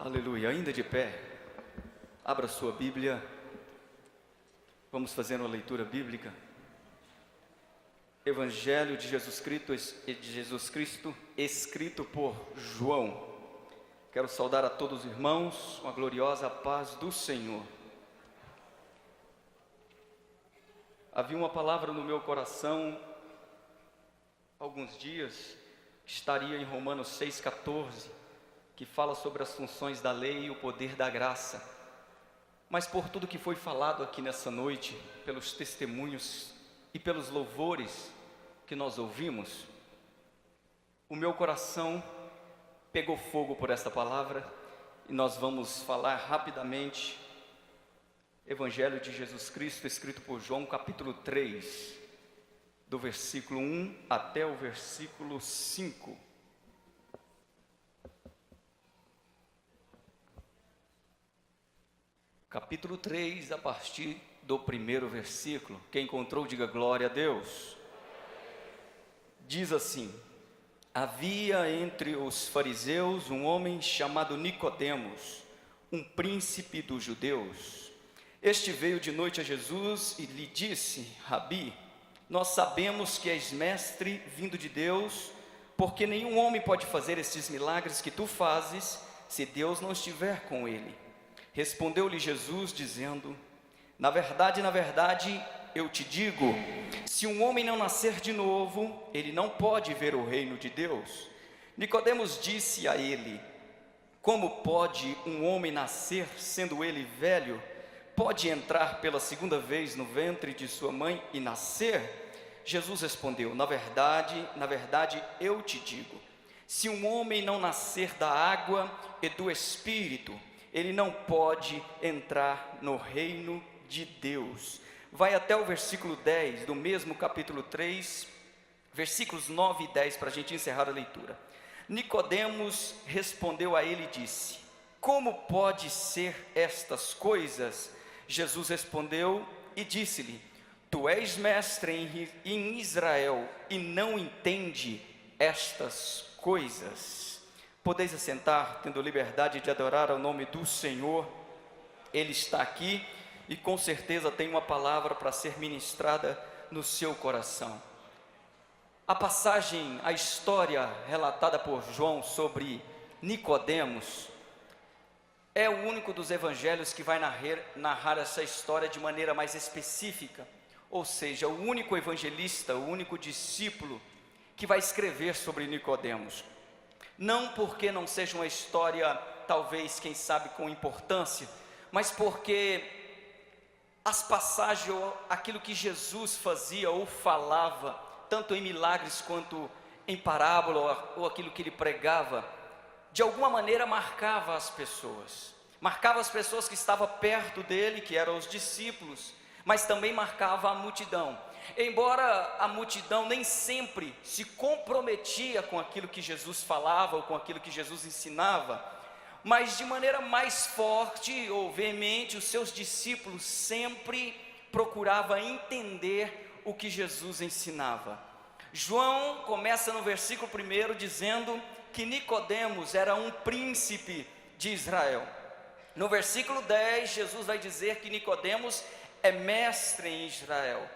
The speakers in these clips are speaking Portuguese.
Aleluia, ainda de pé, abra sua Bíblia, vamos fazer uma leitura bíblica. Evangelho de Jesus Cristo, escrito por João. Quero saudar a todos os irmãos com a gloriosa paz do Senhor. Havia uma palavra no meu coração, há alguns dias, que estaria em Romanos 6,14, que fala sobre as funções da lei e o poder da graça. Mas por tudo que foi falado aqui nessa noite, pelos testemunhos e pelos louvores que nós ouvimos, o meu coração pegou fogo por esta palavra e nós vamos falar rapidamente. Evangelho de Jesus Cristo, escrito por João, capítulo 3, do versículo 1 até o versículo 5. Capítulo 3, a partir do primeiro versículo. Quem encontrou, diga glória a Deus. Diz assim: havia entre os fariseus um homem chamado Nicodemos, um príncipe dos judeus. Este veio de noite a Jesus e lhe disse: Rabi, nós sabemos que és mestre vindo de Deus, porque nenhum homem pode fazer estes milagres que tu fazes, se Deus não estiver com ele. Respondeu-lhe Jesus, dizendo: na verdade, eu te digo, se um homem não nascer de novo, ele não pode ver o reino de Deus. Nicodemos disse a ele: como pode um homem nascer, sendo ele velho? Pode entrar pela segunda vez no ventre de sua mãe e nascer? Jesus respondeu: na verdade, eu te digo, se um homem não nascer da água e do Espírito, ele não pode entrar no reino de Deus. Vai até o versículo 10 do mesmo capítulo 3, versículos 9 e 10, para a gente encerrar a leitura. Nicodemos respondeu a ele e disse: como pode ser estas coisas? Jesus respondeu e disse-lhe: tu és mestre em Israel e não entende estas coisas? Podeis assentar, tendo liberdade de adorar ao nome do Senhor. Ele está aqui e com certeza tem uma palavra para ser ministrada no seu coração. A passagem, a história relatada por João sobre Nicodemos, é o único dos evangelhos que vai narrar essa história de maneira mais específica. Ou seja, o único evangelista, o único discípulo que vai escrever sobre Nicodemos. Não porque não seja uma história, talvez, quem sabe, com importância, mas porque as passagens, ou aquilo que Jesus fazia ou falava, tanto em milagres quanto em parábola, ou aquilo que ele pregava, de alguma maneira marcava as pessoas que estavam perto dele, que eram os discípulos, mas também marcava a multidão. Embora a multidão nem sempre se comprometia com aquilo que Jesus falava ou com aquilo que Jesus ensinava, mas de maneira mais forte ou veemente, os seus discípulos sempre procuravam entender o que Jesus ensinava. João começa no versículo 1 dizendo que Nicodemos era um príncipe de Israel. No versículo 10, Jesus vai dizer que Nicodemos é mestre em Israel.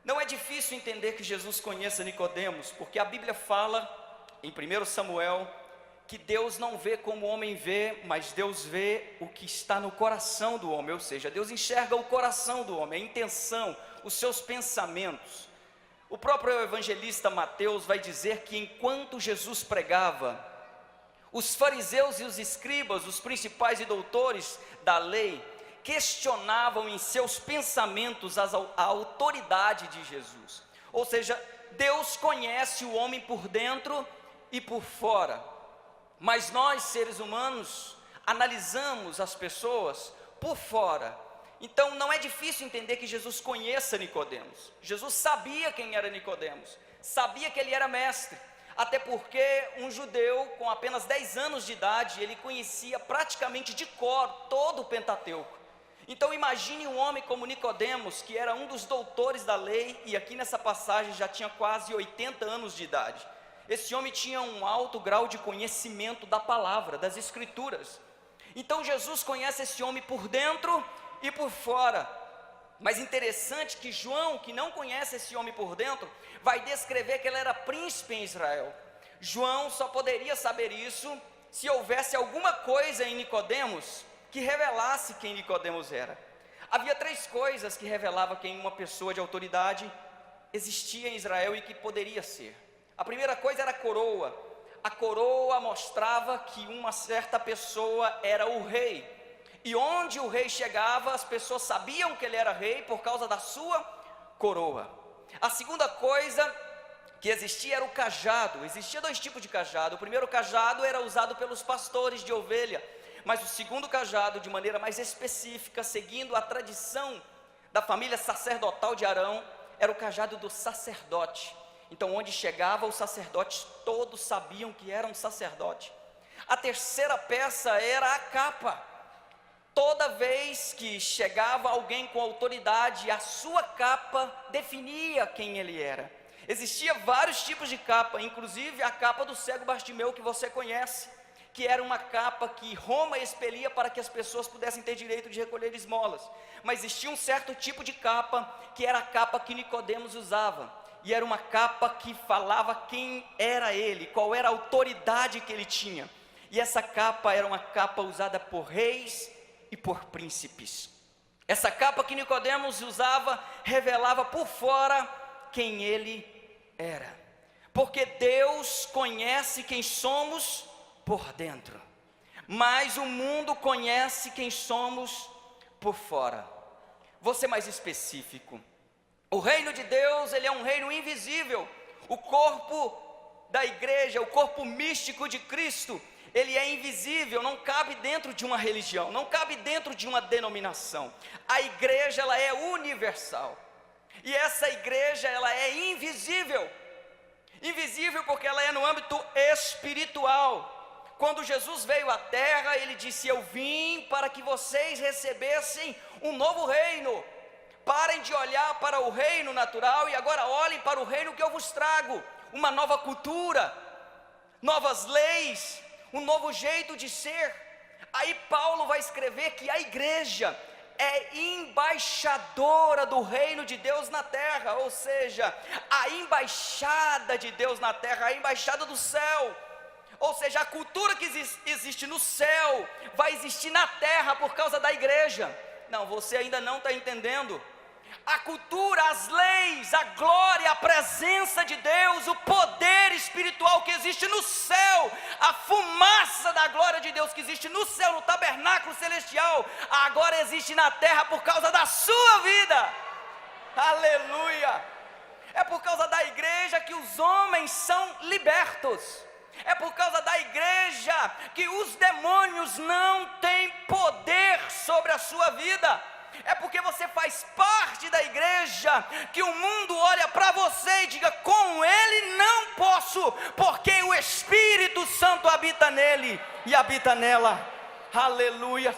Não é difícil entender que Jesus conheça Nicodemos, porque a Bíblia fala em 1 Samuel que Deus não vê como o homem vê, mas Deus vê o que está no coração do homem. Ou seja, Deus enxerga o coração do homem, a intenção, os seus pensamentos. O próprio evangelista Mateus vai dizer que enquanto Jesus pregava, os fariseus e os escribas, os principais e doutores da lei, questionavam em seus pensamentos a autoridade de Jesus. Ou seja, Deus conhece o homem por dentro e por fora, mas nós, seres humanos, analisamos as pessoas por fora. Então não é difícil entender que Jesus conheça Nicodemos. Jesus sabia quem era Nicodemos, sabia que ele era mestre, até porque um judeu com apenas 10 anos de idade, ele conhecia praticamente de cor todo o Pentateuco. Então imagine um homem como Nicodemos, que era um dos doutores da lei, e aqui nessa passagem já tinha quase 80 anos de idade. Esse homem tinha um alto grau de conhecimento da palavra, das escrituras. Então Jesus conhece esse homem por dentro e por fora. Mas interessante que João, que não conhece esse homem por dentro, vai descrever que ele era príncipe em Israel. João só poderia saber isso se houvesse alguma coisa em Nicodemos que revelasse quem Nicodemos era. Havia 3 coisas que revelavam quem uma pessoa de autoridade existia em Israel e que poderia ser. A primeira coisa era a coroa. A coroa mostrava que uma certa pessoa era o rei. E onde o rei chegava, as pessoas sabiam que ele era rei por causa da sua coroa. A segunda coisa que existia era o cajado. Existia 2 tipos de cajado. O primeiro cajado era usado pelos pastores de ovelha, mas o segundo cajado, de maneira mais específica, seguindo a tradição da família sacerdotal de Arão, era o cajado do sacerdote. Então, onde chegava, os sacerdotes todos sabiam que era um sacerdote. A terceira peça era a capa. Toda vez que chegava alguém com autoridade, a sua capa definia quem ele era. Existia vários tipos de capa, inclusive a capa do cego Bartimeu, que você conhece, que era uma capa que Roma expelia para que as pessoas pudessem ter direito de recolher esmolas. Mas existia um certo tipo de capa, que era a capa que Nicodemos usava, e era uma capa que falava quem era ele, qual era a autoridade que ele tinha. E essa capa era uma capa usada por reis e por príncipes. Essa capa que Nicodemos usava revelava por fora quem ele era, porque Deus conhece quem somos por dentro, mas o mundo conhece quem somos por fora. Vou ser mais específico. O reino de Deus, ele é um reino invisível. O corpo da igreja, o corpo místico de Cristo, ele é invisível, não cabe dentro de uma religião, não cabe dentro de uma denominação. A igreja, ela é universal, e essa igreja, ela é invisível. Invisível porque ela é no âmbito espiritual. Quando Jesus veio à terra, ele disse: eu vim para que vocês recebessem um novo reino. Parem de olhar para o reino natural e agora olhem para o reino que eu vos trago. Uma nova cultura, novas leis, um novo jeito de ser. Aí Paulo vai escrever que a igreja é embaixadora do reino de Deus na terra, ou seja, a embaixada de Deus na terra, a embaixada do céu. Ou seja, a cultura que existe no céu vai existir na terra por causa da igreja. Não, você ainda não está entendendo. A cultura, as leis, a glória, a presença de Deus, o poder espiritual que existe no céu, a fumaça da glória de Deus que existe no céu, no tabernáculo celestial, agora existe na terra por causa da sua vida. Aleluia! É por causa da igreja que os homens são libertos. É por causa da igreja que os demônios não têm poder sobre a sua vida. É porque você faz parte da igreja que o mundo olha para você e diga: com ele não posso, porque o Espírito Santo habita nele e habita nela. Aleluia.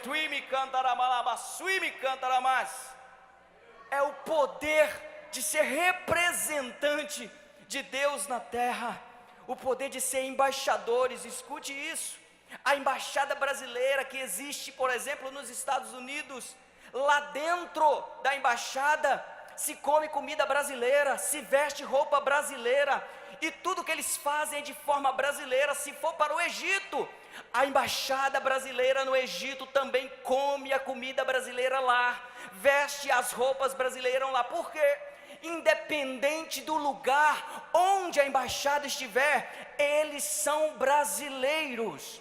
É o poder de ser representante de Deus na terra, o poder de ser embaixadores. Escute isso. A embaixada brasileira que existe, por exemplo, nos Estados Unidos, lá dentro da embaixada se come comida brasileira, se veste roupa brasileira, e tudo que eles fazem é de forma brasileira. Se for para o Egito, a embaixada brasileira no Egito também come a comida brasileira lá, veste as roupas brasileiras lá. Por quê? Independente do lugar onde a embaixada estiver, eles são brasileiros.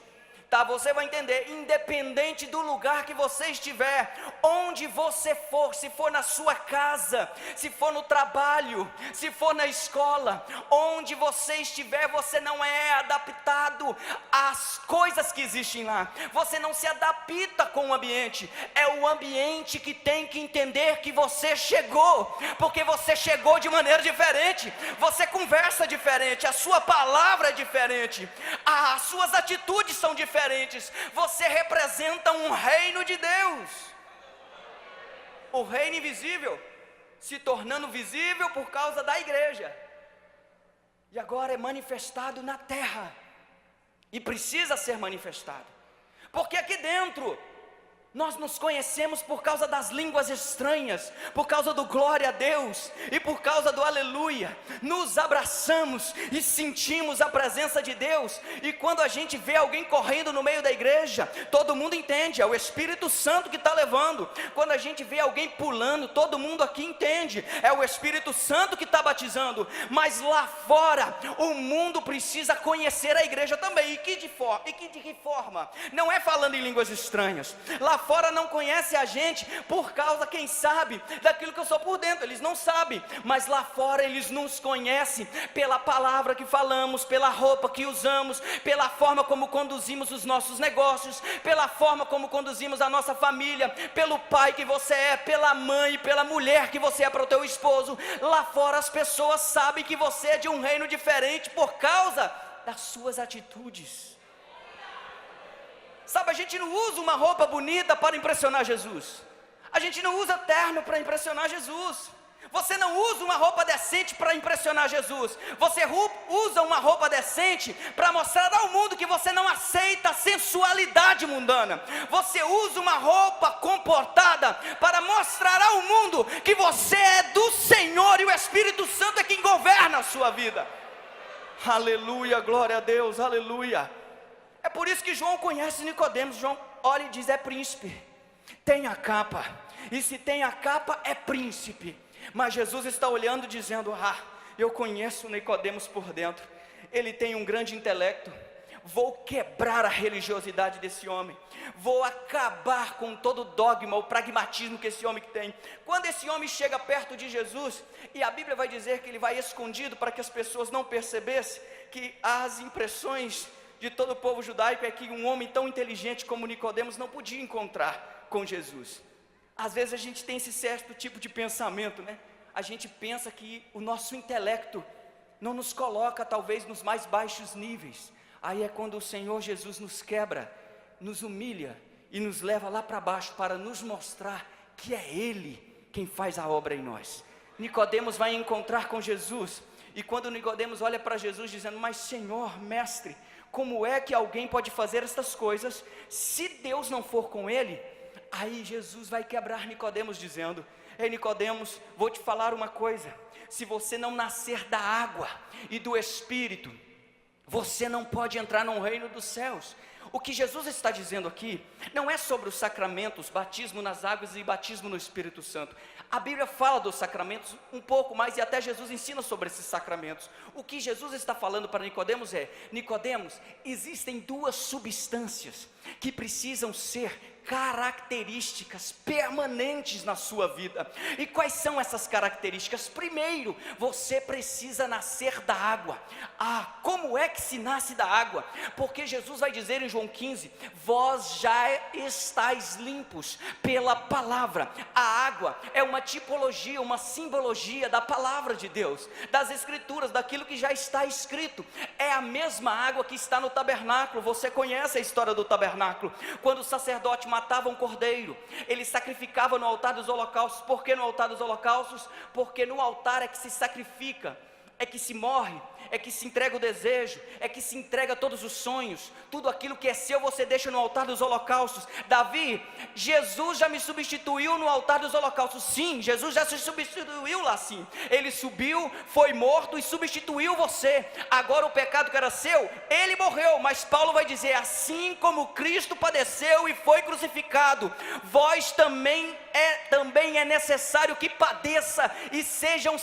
Tá, você vai entender, independente do lugar que você estiver, onde você for, se for na sua casa, se for no trabalho, se for na escola, onde você estiver, você não é adaptado às coisas que existem lá, você não se adapta com o ambiente, é o ambiente que tem que entender que você chegou, porque você chegou de maneira diferente, você conversa diferente, a sua palavra é diferente, as suas atitudes são diferentes. Você representa um reino de Deus, o reino invisível se tornando visível por causa da igreja, e agora é manifestado na terra, e precisa ser manifestado, Porque aqui dentro nós nos conhecemos por causa das línguas estranhas, por causa do glória a Deus e por causa do aleluia. Nos abraçamos e sentimos a presença de Deus. E quando a gente vê alguém correndo no meio da igreja, todo mundo entende, é o Espírito Santo que está levando. Quando a gente vê alguém pulando, todo mundo aqui entende, é o Espírito Santo que está batizando. Mas lá fora, o mundo precisa conhecer a igreja também. De que forma? Não é falando em línguas estranhas. Lá fora não conhece a gente por causa, quem sabe, daquilo que eu sou por dentro. Eles não sabem, mas lá fora eles nos conhecem pela palavra que falamos, pela roupa que usamos, pela forma como conduzimos os nossos negócios, pela forma como conduzimos a nossa família, pelo pai que você é, pela mãe, pela mulher que você é para o teu esposo. Lá fora as pessoas sabem que você é de um reino diferente por causa das suas atitudes. Sabe, a gente não usa uma roupa bonita para impressionar Jesus. A gente não usa terno para impressionar Jesus. Você não usa uma roupa decente para impressionar Jesus. Você usa uma roupa decente para mostrar ao mundo que você não aceita a sensualidade mundana. Você usa uma roupa comportada para mostrar ao mundo que você é do Senhor e o Espírito Santo é quem governa a sua vida. Aleluia, glória a Deus, aleluia. É por isso que João conhece Nicodemos. João olha e diz: é príncipe, tem a capa, e se tem a capa é príncipe. Mas Jesus está olhando dizendo: eu conheço Nicodemos por dentro, ele tem um grande intelecto. Vou quebrar a religiosidade desse homem, vou acabar com todo o dogma, o pragmatismo que esse homem tem. Quando esse homem chega perto de Jesus, e a Bíblia vai dizer que ele vai escondido para que as pessoas não percebessem, que as impressões de todo o povo judaico é que um homem tão inteligente como Nicodemos não podia encontrar com Jesus. Às vezes a gente tem esse certo tipo de pensamento, né? A gente pensa que o nosso intelecto não nos coloca talvez nos mais baixos níveis. Aí é quando o Senhor Jesus nos quebra, nos humilha e nos leva lá para baixo para nos mostrar que é Ele quem faz a obra em nós. Nicodemos vai encontrar com Jesus, e quando Nicodemos olha para Jesus dizendo: mas Senhor, mestre, como é que alguém pode fazer estas coisas se Deus não for com ele? Aí Jesus vai quebrar Nicodemos dizendo: ei Nicodemos, vou te falar uma coisa, se você não nascer da água e do Espírito, você não pode entrar no reino dos céus. O que Jesus está dizendo aqui não é sobre os sacramentos, batismo nas águas e batismo no Espírito Santo. A Bíblia fala dos sacramentos um pouco mais, e até Jesus ensina sobre esses sacramentos. O que Jesus está falando para Nicodemos é: Nicodemos, existem duas substâncias que precisam ser características permanentes na sua vida. E quais são essas características? Primeiro, você precisa nascer da água. Como é que se nasce da água? Porque Jesus vai dizer em João 15: vós já estáis limpos pela palavra. A água é uma tipologia, uma simbologia da palavra de Deus, das escrituras, daquilo que já está escrito. É a mesma água que está no tabernáculo. Você conhece a história do tabernáculo? Quando o sacerdote matava um cordeiro, ele sacrificava no altar dos holocaustos. Por que no altar dos holocaustos? Porque no altar é que se sacrifica, é que se morre, é que se entrega o desejo, é que se entrega todos os sonhos. Tudo aquilo que é seu você deixa no altar dos holocaustos. Davi, Jesus já me substituiu no altar dos holocaustos. Sim, Jesus já se substituiu lá sim. Ele subiu, foi morto e substituiu você. Agora o pecado que era seu, ele morreu. Mas Paulo vai dizer: assim como Cristo padeceu e foi crucificado, vós também é necessário que padeça e sejam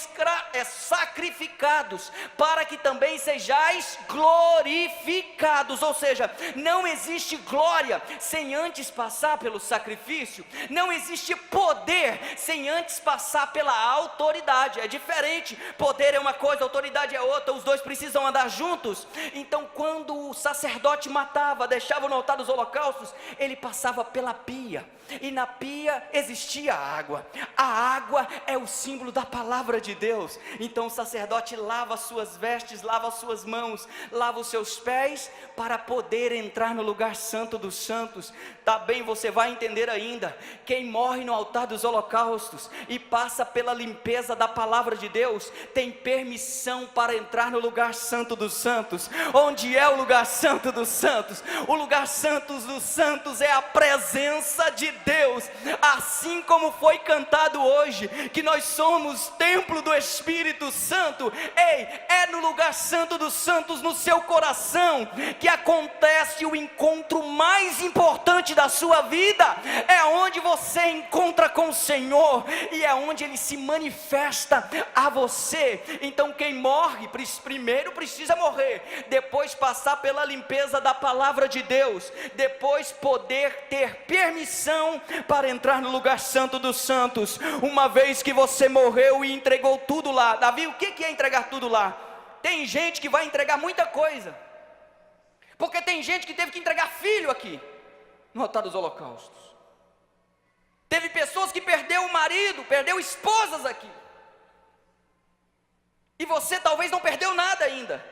sacrificados, para que também sejais glorificados. Ou seja, não existe glória sem antes passar pelo sacrifício. Não existe poder sem antes passar pela autoridade. É diferente, poder é uma coisa, autoridade é outra. Os dois precisam andar juntos. Então quando o sacerdote matava, deixava no altar dos holocaustos, ele passava pela pia, e na pia existia água. A água é o símbolo da palavra de Deus. Então o sacerdote lava as suas vestes, vestes, lava as suas mãos, lava os seus pés, para poder entrar no lugar santo dos santos. Tá bem, você vai entender ainda. Quem morre no altar dos holocaustos e passa pela limpeza da palavra de Deus, tem permissão para entrar no lugar santo dos santos. Onde é o lugar santo dos santos? O lugar santo dos santos é a presença de Deus. Assim como foi cantado hoje, que nós somos templo do Espírito Santo. Ei, é no lugar santo dos santos, no seu coração, que acontece o encontro mais importante da sua vida. É onde você encontra com o Senhor, e é onde Ele se manifesta a você. Então quem morre, primeiro precisa morrer, depois passar pela limpeza da palavra de Deus, depois poder ter permissão para entrar no lugar santo dos santos. Uma vez que você morreu e entregou tudo lá. Davi, o que é entregar tudo lá? Tem gente que vai entregar muita coisa, porque tem gente que teve que entregar filho aqui, no altar dos holocaustos. Teve pessoas que perdeu o marido, perdeu esposas aqui. E você talvez não perdeu nada ainda.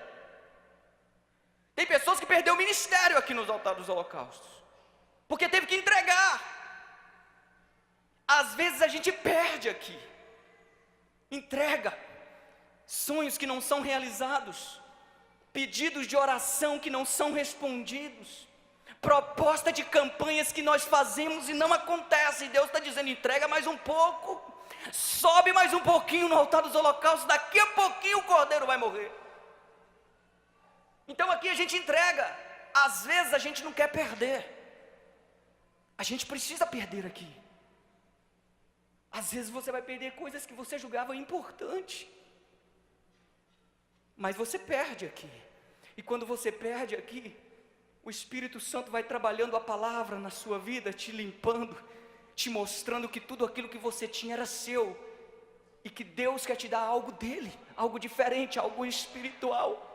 Tem pessoas que perdeu o ministério aqui nos altares dos holocaustos, porque teve que entregar. Às vezes a gente perde aqui, entrega sonhos que não são realizados, pedidos de oração que não são respondidos, proposta de campanhas que nós fazemos e não acontece. E Deus está dizendo: entrega mais um pouco, sobe mais um pouquinho no altar dos holocaustos, daqui a pouquinho o cordeiro vai morrer. Então aqui a gente entrega. Às vezes a gente não quer perder, a gente precisa perder aqui. Às vezes você vai perder coisas que você julgava importante, mas você perde aqui. E quando você perde aqui, o Espírito Santo vai trabalhando a palavra na sua vida, te limpando, te mostrando que tudo aquilo que você tinha era seu, e que Deus quer te dar algo dele, algo diferente, algo espiritual.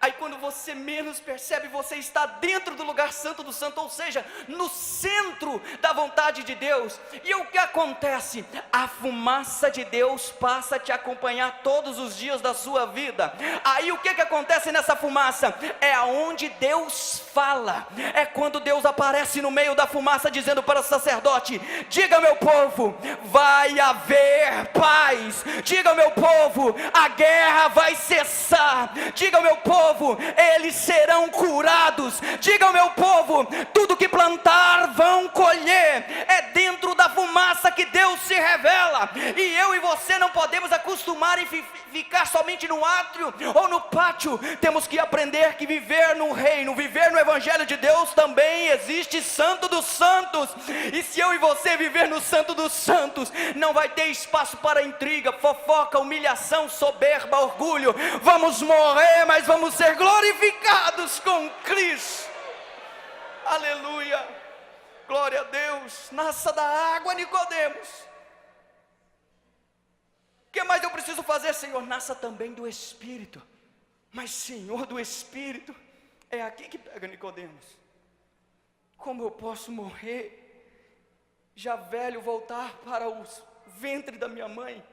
Aí quando você menos percebe, você está dentro do lugar santo do santo, ou seja, no centro da vontade de Deus. E o que acontece? A fumaça de Deus passa a te acompanhar todos os dias da sua vida. Aí o que acontece nessa fumaça? É aonde Deus fala. É quando Deus aparece no meio da fumaça, dizendo para o sacerdote: diga, meu povo, vai haver paz. Diga, meu povo, a guerra vai cessar. Diga, meu povo, eles serão curados. Diga ao meu povo, tudo que plantar vão colher. É dentro da fumaça que Deus se revela. E eu e você não podemos acostumar em ficar somente no átrio ou no pátio. Temos que aprender que viver no reino, viver no evangelho de Deus, também existe santo dos santos. E se eu e você viver no santo dos santos, não vai ter espaço para intriga, fofoca, humilhação, soberba, orgulho. Vamos morrer, mas vamos ser glorificados com Cristo. Aleluia, glória a Deus. Nasça da água, Nicodemos. O que mais eu preciso fazer, Senhor? Nasça também do Espírito. Mas, Senhor, do Espírito, é aqui que pega Nicodemos. Como eu posso morrer, já velho, voltar para o ventre da minha mãe?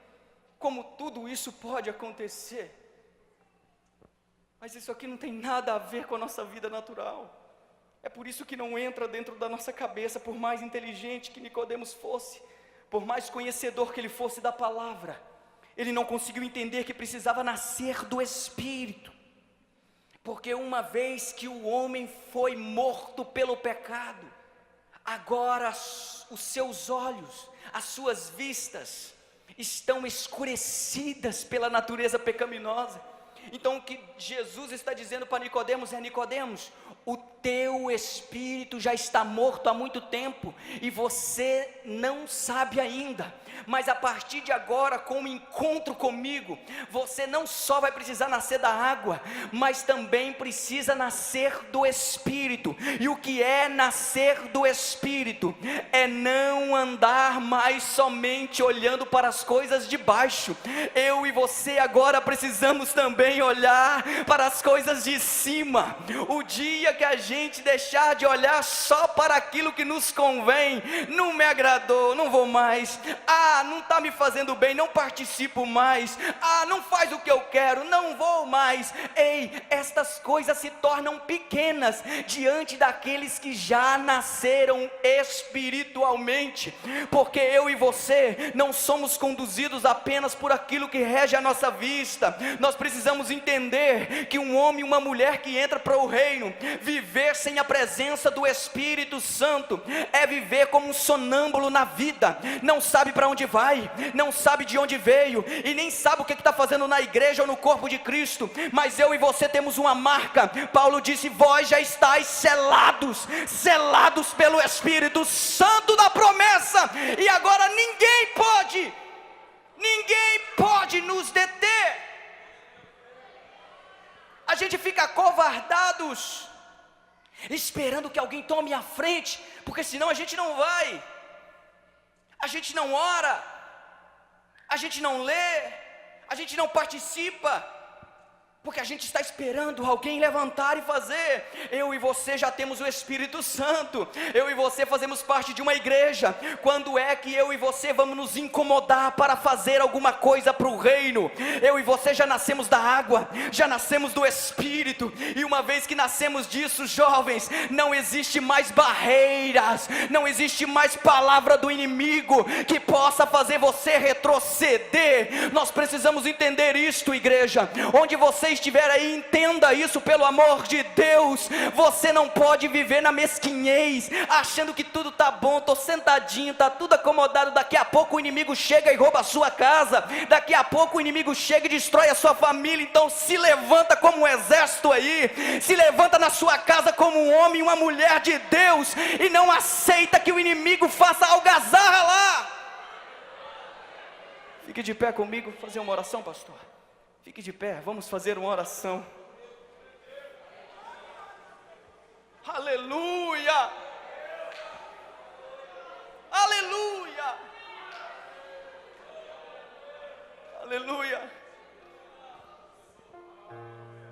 Como tudo isso pode acontecer? Mas isso aqui não tem nada a ver com a nossa vida natural. É por isso que não entra dentro da nossa cabeça. Por mais inteligente que Nicodemos fosse, por mais conhecedor que ele fosse da palavra, ele não conseguiu entender que precisava nascer do Espírito. Porque uma vez que o homem foi morto pelo pecado, agora os seus olhos, as suas vistas estão escurecidas pela natureza pecaminosa. Então o que Jesus está dizendo para Nicodemos é: Nicodemos, o teu espírito já está morto há muito tempo, e você não sabe ainda. Mas a partir de agora, com o encontro comigo, você não só vai precisar nascer da água, mas também precisa nascer do Espírito. E o que é nascer do Espírito? É não andar mais somente olhando para as coisas de baixo. Eu e você agora precisamos também olhar para as coisas de cima. O dia que a gente deixar de olhar só para aquilo que nos convém. Não me agradou, não vou mais. Não está me fazendo bem, não participo mais. Não faz o que eu quero, não vou mais. Ei, estas coisas se tornam pequenas diante daqueles que já nasceram espiritualmente, porque eu e você não somos conduzidos apenas por aquilo que rege a nossa vista. Nós precisamos entender que um homem e uma mulher que entra para o reino, viver sem a presença do Espírito Santo é viver como um sonâmbulo na vida. Não sabe para onde vai, não sabe de onde veio e nem sabe o que está fazendo na igreja ou no corpo de Cristo. Mas eu e você temos uma marca. Paulo disse: vós já estáis selados pelo Espírito Santo da promessa, e agora ninguém pode nos deter. A gente fica covardados, esperando que alguém tome a frente, porque senão a gente não vai. A gente não ora, a gente não lê, a gente não participa, porque a gente está esperando alguém levantar e fazer. Eu e você já temos o Espírito Santo. Eu e você fazemos parte de uma igreja. Quando é que eu e você vamos nos incomodar para fazer alguma coisa para o reino? Eu e você já nascemos da água, já nascemos do Espírito. E uma vez que nascemos disso, jovens, não existe mais barreiras, não existe mais palavra do inimigo que possa fazer você retroceder. Nós precisamos entender isto, igreja. Onde você estiver aí, entenda isso, pelo amor de Deus. Você não pode viver na mesquinhez, achando que tudo está bom, estou sentadinho, está tudo acomodado. Daqui a pouco o inimigo chega e rouba a sua casa, daqui a pouco o inimigo chega e destrói a sua família. Então se levanta como um exército aí, se levanta na sua casa como um homem e uma mulher de Deus, e não aceita que o inimigo faça algazarra lá. Fique de pé comigo, fazer uma oração, pastor. Fique de pé, vamos fazer uma oração. Aleluia! Aleluia! Aleluia!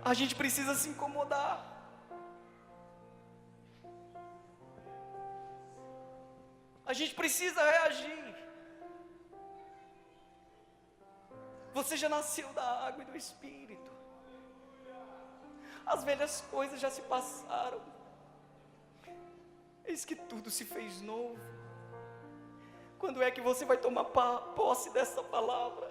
A gente precisa se incomodar. A gente precisa reagir. Você já nasceu da água e do Espírito. As velhas coisas já se passaram. Eis que tudo se fez novo. Quando é que você vai tomar posse dessa palavra?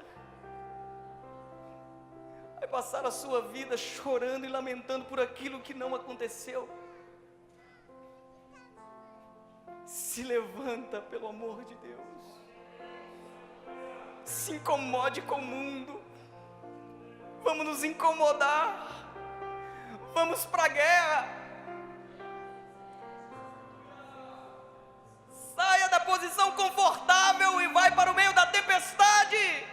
Vai passar a sua vida chorando e lamentando por aquilo que não aconteceu? Se levanta, pelo amor de Deus. Se incomode com o mundo. Vamos nos incomodar. Vamos para a guerra. Saia da posição confortável e vai para o meio da tempestade.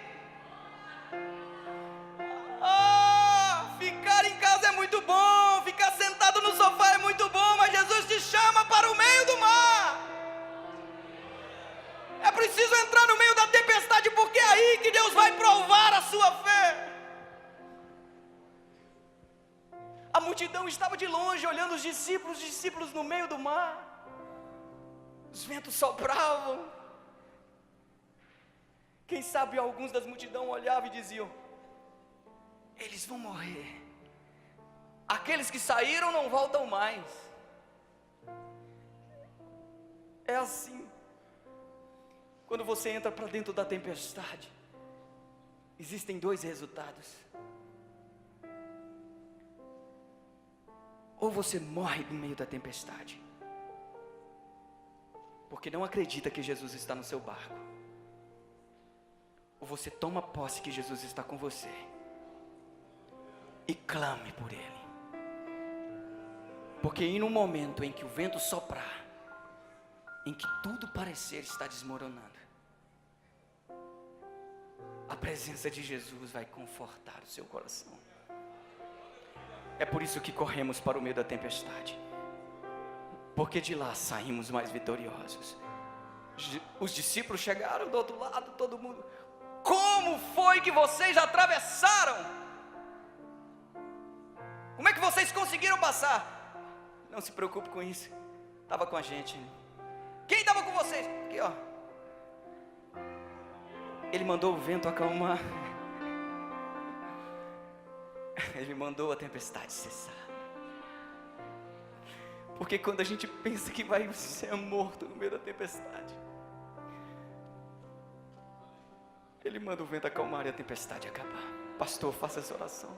Ficar em casa é muito bom, ficar sentado no sofá é muito bom, mas Jesus te chama para o meio do mar. É preciso entrar no meio da tempestade, porque é aí que Deus vai provar a sua fé. A multidão estava de longe olhando os discípulos no meio do mar. Os ventos sopravam. Quem sabe alguns das multidão olhavam e diziam: eles vão morrer. Aqueles que saíram não voltam mais. É assim. Quando você entra para dentro da tempestade, existem dois resultados. Ou você morre no meio da tempestade, porque não acredita que Jesus está no seu barco. Ou você toma posse que Jesus está com você e clame por Ele. Porque em um momento em que o vento soprar, em que tudo parecer estar desmoronando, a presença de Jesus vai confortar o seu coração. É por isso que corremos para o meio da tempestade, porque de lá saímos mais vitoriosos. Os discípulos chegaram do outro lado, todo mundo: como foi que vocês atravessaram? Como é que vocês conseguiram passar? Não se preocupe com isso. Estava com a gente. Quem estava com vocês? Aqui, ó. Ele mandou o vento acalmar. Ele mandou a tempestade cessar. Porque quando a gente pensa que vai ser morto no meio da tempestade, Ele manda o vento acalmar e a tempestade acabar. Pastor, faça essa oração.